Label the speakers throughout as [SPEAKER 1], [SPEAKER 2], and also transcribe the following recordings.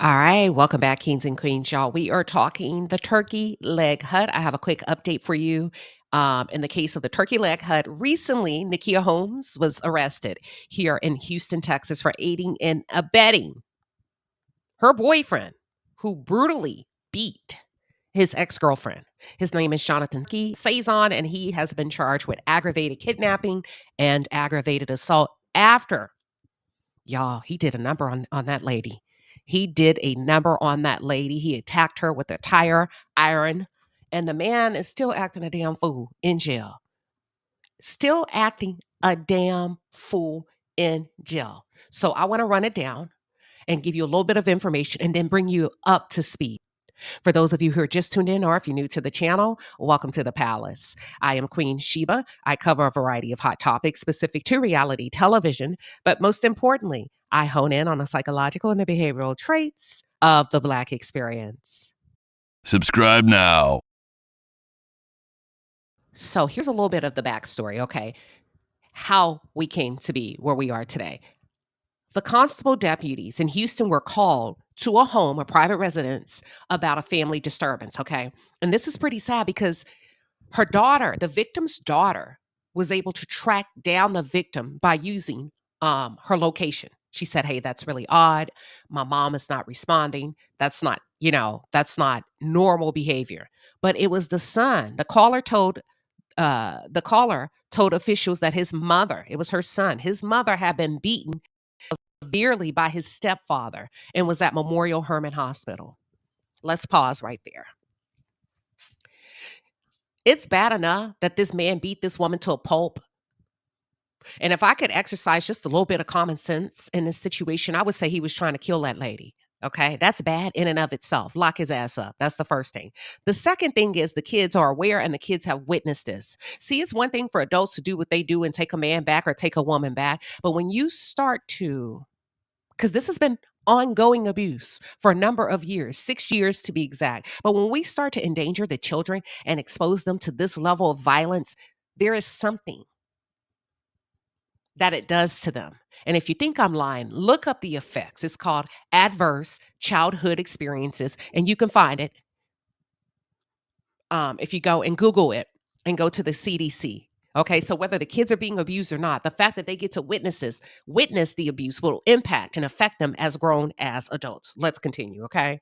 [SPEAKER 1] All right, welcome back, kings and queens, y'all. We are talking the turkey leg hut. I have a quick update for you. In the case of the turkey leg hut, recently, Nakia Holmes was arrested here in Houston, Texas, for aiding and abetting her boyfriend, who brutally beat his ex-girlfriend. His name is Johnathan Saizon, and he has been charged with aggravated kidnapping and aggravated assault after. Y'all, he did a number on that lady. He did a number on that lady. He attacked her with a tire iron, and the man is still acting a damn fool in jail. Still acting a damn fool in jail. So I want to run it down and give you a little bit of information and then bring you up to speed. For those of you who are just tuned in, or if you're new to the channel, welcome to the palace. I am Queen Sheba. I cover a variety of hot topics specific to reality television, but most importantly, I hone in on the psychological and the behavioral traits of the Black experience.
[SPEAKER 2] Subscribe now.
[SPEAKER 1] So here's a little bit of the backstory, okay? How we came to be where we are today. The constable deputies in Houston were called to a home, a private residence, about a family disturbance, okay? And this is pretty sad because her daughter, the victim's daughter, was able to track down the victim by using her location. She said, "Hey, that's really odd. My mom is not responding. That's not normal behavior." But it was the son. The caller told officials that his mother, it was her son, his mother had been beaten severely by his stepfather and was at Memorial Hermann Hospital. Let's pause right there. It's bad enough that this man beat this woman to a pulp. And if I could exercise just a little bit of common sense in this situation, I would say he was trying to kill that lady. Okay, that's bad in and of itself. Lock his ass up. That's the first thing. The second thing is the kids are aware and the kids have witnessed this. See, it's one thing for adults to do what they do and take a man back or take a woman back. But when you start to, because this has been ongoing abuse for a number of years, 6 years to be exact. But when we start to endanger the children and expose them to this level of violence, there is something that it does to them. And if you think I'm lying, look up the effects. It's called adverse childhood experiences, and you can find it if you go and Google it and go to the CDC. Okay, so whether the kids are being abused or not, the fact that they get to witness the abuse will impact and affect them as grown as adults. Let's continue, okay?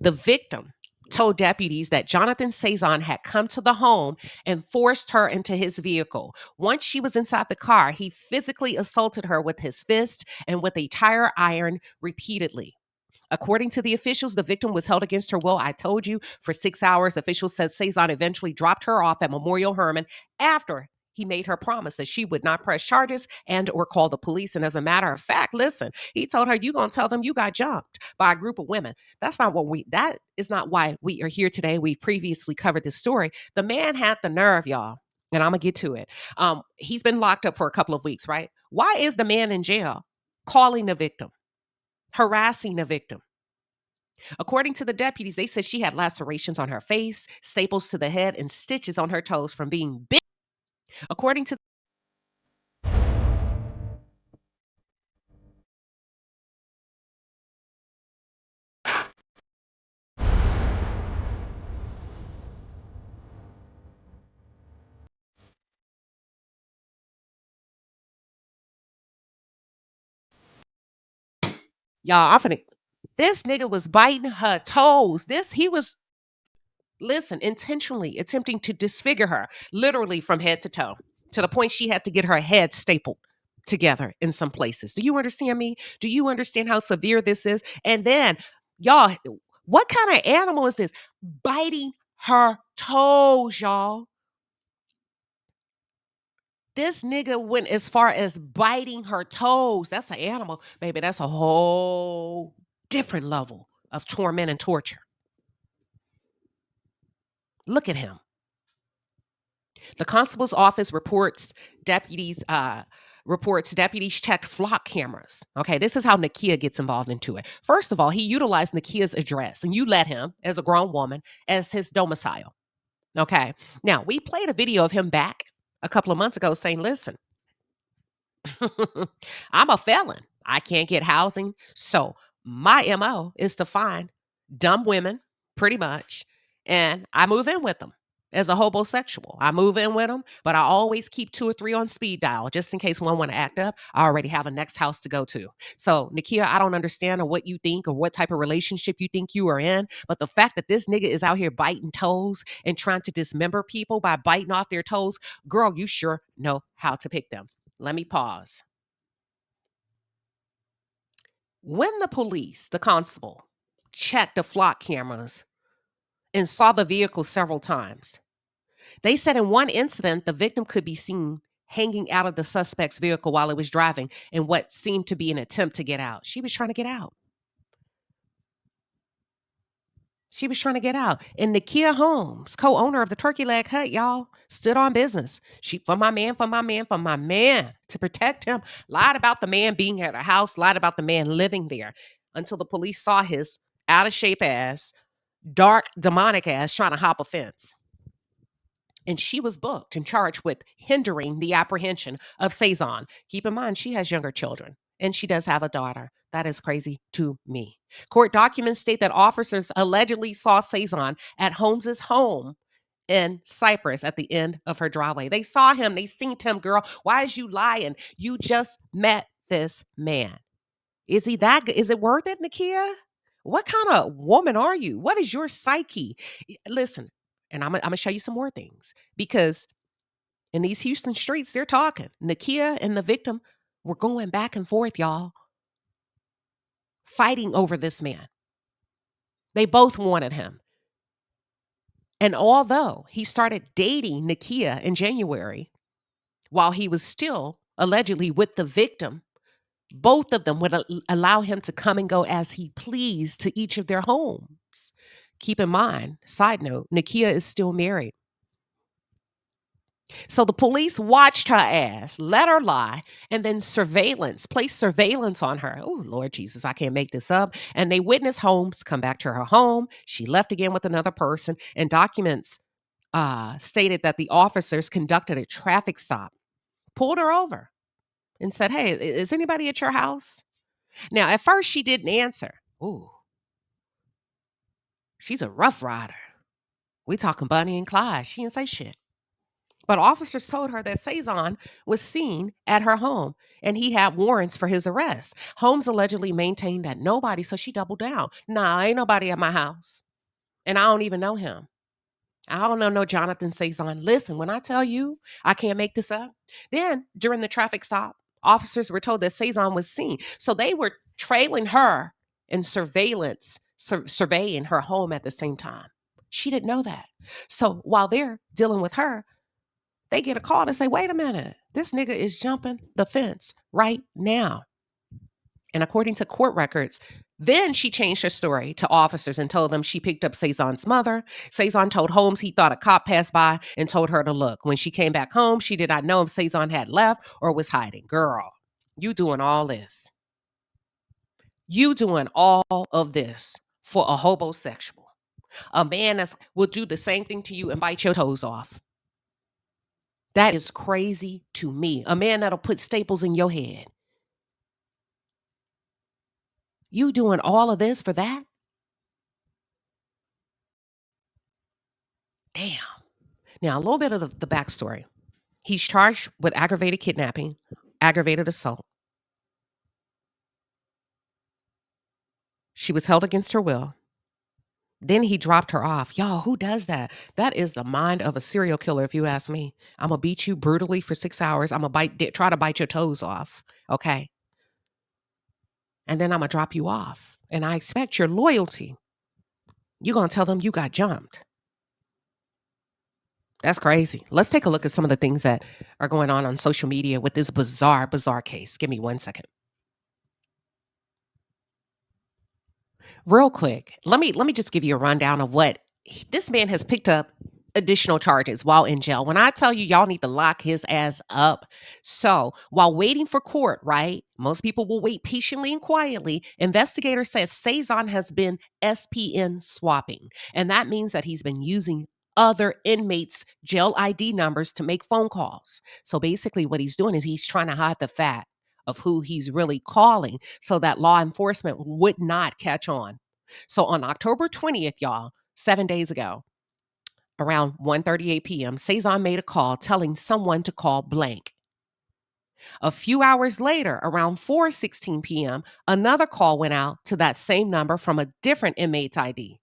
[SPEAKER 1] The victim told deputies that Johnathan Saizon had come to the home and forced her into his vehicle. Once she was inside the car, he physically assaulted her with his fist and with a tire iron repeatedly. According to the officials, the victim was held against her will. I told you, for 6 hours. Officials said Saizon eventually dropped her off at Memorial Hermann after he made her promise that she would not press charges and or call the police. And as a matter of fact, listen, he told her, "You gonna tell them you got jumped by a group of women." That is not why we are here today. We previously covered this story. The man had the nerve, y'all. And I'm gonna get to it. He's been locked up for a couple of weeks, right? Why is the man in jail calling the victim, harassing the victim? According to the deputies, they said she had lacerations on her face, staples to the head, and stitches on her toes from being bit. According to y'all, this nigga was biting her toes. He was, listen, intentionally attempting to disfigure her, literally from head to toe, to the point she had to get her head stapled together in some places. Do you understand me? Do you understand how severe this is? And then, y'all, what kind of animal is this? Biting her toes, y'all. This nigga went as far as biting her toes. That's an animal, baby. That's a whole different level of torment and torture. Look at him. The constable's office deputies checked flock cameras. Okay, this is how Nakia gets involved into it. First of all, he utilized Nakia's address, and you let him, as a grown woman, as his domicile. Okay, now we played a video of him back a couple of months ago saying, "Listen, I'm a felon. I can't get housing. So My MO is to find dumb women, pretty much, and I move in with them. As a homosexual, I move in with them, but I always keep 2 or 3 on speed dial just in case one want to act up. I already have a next house to go to. So, Nakia, I don't understand or what you think or what type of relationship you think you are in, but the fact that this nigga is out here biting toes and trying to dismember people by biting off their toes, girl, you sure know how to pick them. Let me pause. When the police, the constable, checked the flock cameras and saw the vehicle several times, they said in one incident, the victim could be seen hanging out of the suspect's vehicle while it was driving in what seemed to be an attempt to get out. She was trying to get out. She was trying to get out. And Nakia Holmes, co-owner of the Turkey Leg Hut, y'all, stood on business. She, for my man, to protect him, lied about the man being at a house, lied about the man living there until the police saw his out of shape ass, dark, demonic ass trying to hop a fence. And she was booked and charged with hindering the apprehension of Saizon. Keep in mind, she has younger children and she does have a daughter. That is crazy to me. Court documents state that officers allegedly saw Saizon at Holmes's home in Cyprus at the end of her driveway. They saw him. They seen him, girl. Why is you lying? You just met this man. Is he that good? Is it worth it, Nakia? What kind of woman are you? What is your psyche? Listen, and I'm gonna show you some more things because in these Houston streets, they're talking. Nakia and the victim were going back and forth, y'all, fighting over this man. They both wanted him. And although he started dating Nakia in January, while he was still allegedly with the victim, both of them would allow him to come and go as he pleased to each of their homes. Keep in mind, side note, Nakia is still married. So the police watched her ass, let her lie, and then placed surveillance on her. Oh, Lord Jesus, I can't make this up. And they witnessed Holmes come back to her home. She left again with another person, and documents stated that the officers conducted a traffic stop, pulled her over, and said, "Hey, is anybody at your house?" Now, at first, she didn't answer. Ooh, she's a rough rider. We talking Bonnie and Clyde. She didn't say shit. But officers told her that Saizon was seen at her home and he had warrants for his arrest. Holmes allegedly maintained that nobody, so she doubled down. Nah, ain't nobody at my house. And I don't even know him. I don't know no Johnathan Saizon. Listen, when I tell you I can't make this up, then during the traffic stop, officers were told that Saizon was seen. So they were trailing her in surveillance, surveying her home at the same time. She didn't know that. So while they're dealing with her, they get a call and say, wait a minute, this nigga is jumping the fence right now. And according to court records, then she changed her story to officers and told them she picked up Saizon's mother. Saizon told Holmes he thought a cop passed by and told her to look. When she came back home, she did not know if Saizon had left or was hiding. Girl, you doing all this. You doing all of this for a homosexual. A man that will do the same thing to you and bite your toes off. That is crazy to me. A man that'll put staples in your head. You doing all of this for that? Damn. Now, a little bit of the backstory. He's charged with aggravated kidnapping, aggravated assault. She was held against her will. Then he dropped her off. Y'all, who does that? That is the mind of a serial killer, if you ask me. I'm going to beat you brutally for 6 hours. I'm going to try to bite your toes off. Okay. And then I'm going to drop you off. And I expect your loyalty. You're going to tell them you got jumped. That's crazy. Let's take a look at some of the things that are going on social media with this bizarre case. Give me 1 second. Real quick, let me just give you a rundown of what this man has picked up additional charges while in jail. When I tell you y'all need to lock his ass up. So while waiting for court, right? Most people will wait patiently and quietly. Investigator says Saizon has been SPN swapping. And that means that he's been using other inmates' jail ID numbers to make phone calls. So basically what he's doing is he's trying to hide the fact of who he's really calling so that law enforcement would not catch on. So on October 20th, y'all, 7 days ago, around 1:38 p.m., Saizon made a call telling someone to call blank. A few hours later, around 4:16 p.m., another call went out to that same number from a different inmate's ID.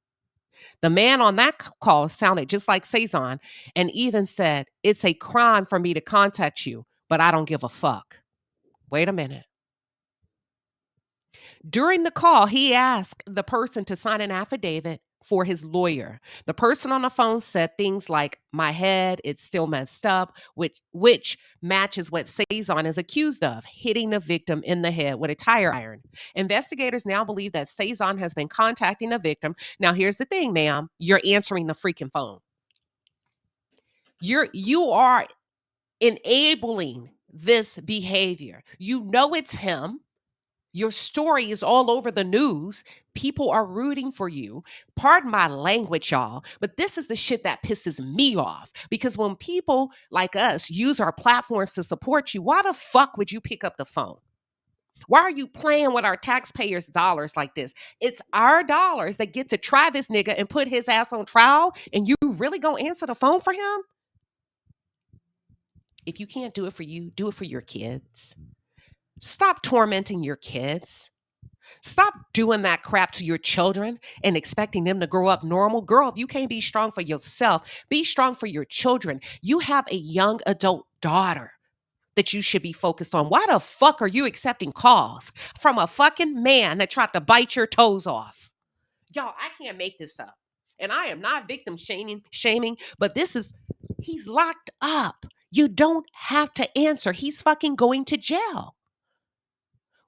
[SPEAKER 1] The man on that call sounded just like Saizon and even said, "It's a crime for me to contact you, but I don't give a fuck." Wait a minute. During the call, he asked the person to sign an affidavit for his lawyer. The person on the phone said things like, "My head, it's still messed up," which matches what Saizon is accused of, hitting the victim in the head with a tire iron. Investigators now believe that Saizon has been contacting the victim. Now, here's the thing, ma'am. You're answering the freaking phone. You are enabling this behavior. You know it's him. Your story is all over the news. People are rooting for you. Pardon my language, y'all, but this is the shit that pisses me off. Because when people like us use our platforms to support you, why the fuck would you pick up the phone? Why are you playing with our taxpayers' dollars like this? It's our dollars that get to try this nigga and put his ass on trial, and you really gonna answer the phone for him? If you can't do it for you, do it for your kids. Stop tormenting your kids. Stop doing that crap to your children and expecting them to grow up normal. Girl, if you can't be strong for yourself, be strong for your children. You have a young adult daughter that you should be focused on. Why the fuck are you accepting calls from a fucking man that tried to bite your toes off? Y'all, I can't make this up. And I am not victim shaming, but he's locked up. You don't have to answer. He's fucking going to jail.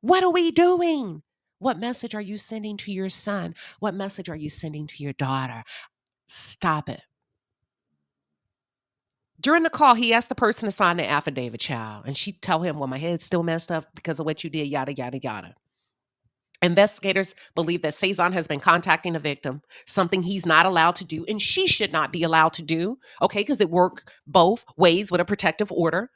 [SPEAKER 1] What are we doing? What message are you sending to your son? What message are you sending to your daughter? Stop it. During the call, he asked the person to sign the affidavit, child. And she tell him, "Well, my head's still messed up because of what you did, yada, yada, yada." Investigators believe that Saizon has been contacting the victim, something he's not allowed to do, and she should not be allowed to do, okay, because it worked both ways with a protective order.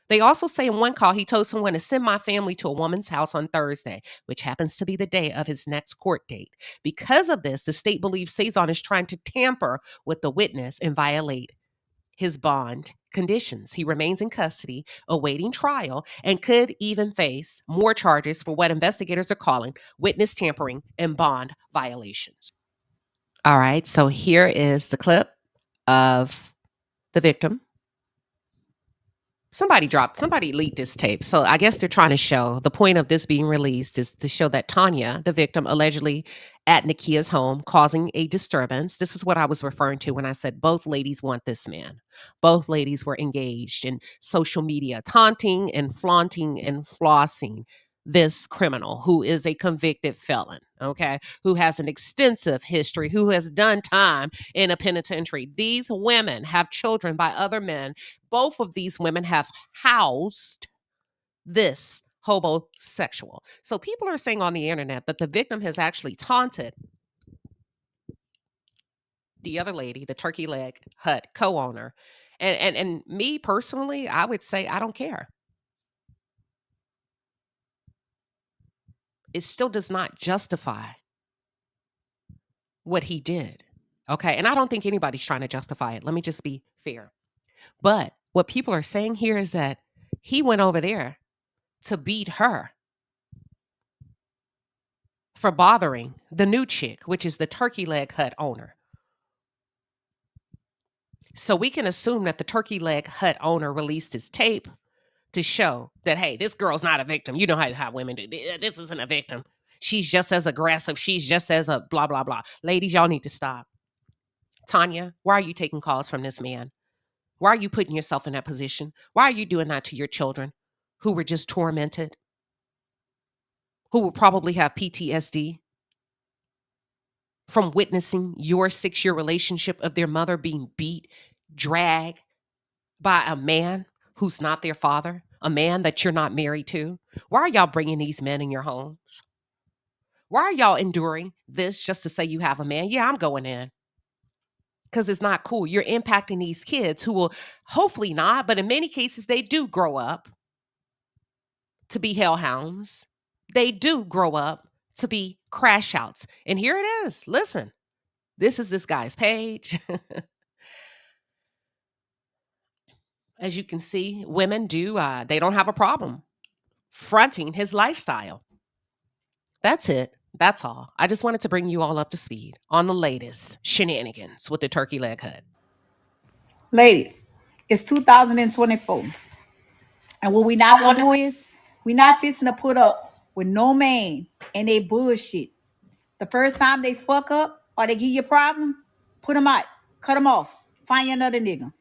[SPEAKER 1] They also say in one call, he told someone to send my family to a woman's house on Thursday, which happens to be the day of his next court date. Because of this, the state believes Saizon is trying to tamper with the witness and violate his bond conditions. He remains in custody, awaiting trial, and could even face more charges for what investigators are calling witness tampering and bond violations. All right, so here is the clip of the victim. Somebody leaked this tape. So I guess they're trying to show the point of this being released is to show that Tanya, the victim, allegedly at Nakia's home causing a disturbance. This is what I was referring to when I said both ladies want this man. Both ladies were engaged in social media, taunting and flaunting and flossing this criminal who is a convicted felon, okay, who has an extensive history, who has done time in a penitentiary. These women have children by other men. Both of these women have housed this homosexual. So people are saying on the internet that the victim has actually taunted the other lady, the turkey leg hut co-owner. And me personally, I would say I don't care. It still does not justify what he did. Okay. And I don't think anybody's trying to justify it. Let me just be fair. But what people are saying here is that he went over there to beat her for bothering the new chick, which is the turkey leg hut owner. So we can assume that the turkey leg hut owner released his tape to show that, hey, this girl's not a victim. You know how women do. This isn't a victim. She's just as aggressive. She's just as a blah, blah, blah. Ladies, y'all need to stop. Tanya, why are you taking calls from this man? Why are you putting yourself in that position? Why are you doing that to your children who were just tormented, who will probably have PTSD from witnessing your 6-year relationship of their mother being beat, dragged by a man who's not their father, a man that you're not married to? Why are y'all bringing these men in your home? Why are y'all enduring this just to say you have a man? Yeah, I'm going in because it's not cool. You're impacting these kids who will hopefully not, but in many cases, they do grow up to be hellhounds. They do grow up to be crash outs. And here it is. Listen, this is this guy's page. As you can see, women they don't have a problem fronting his lifestyle. That's it. That's all. I just wanted to bring you all up to speed on the latest shenanigans with the turkey leg hut.
[SPEAKER 3] Ladies, it's 2024. And what we not gonna do is we not fixing to put up with no man and they bullshit. The first time they fuck up or they give you a problem, put them out, cut them off, find you another nigga.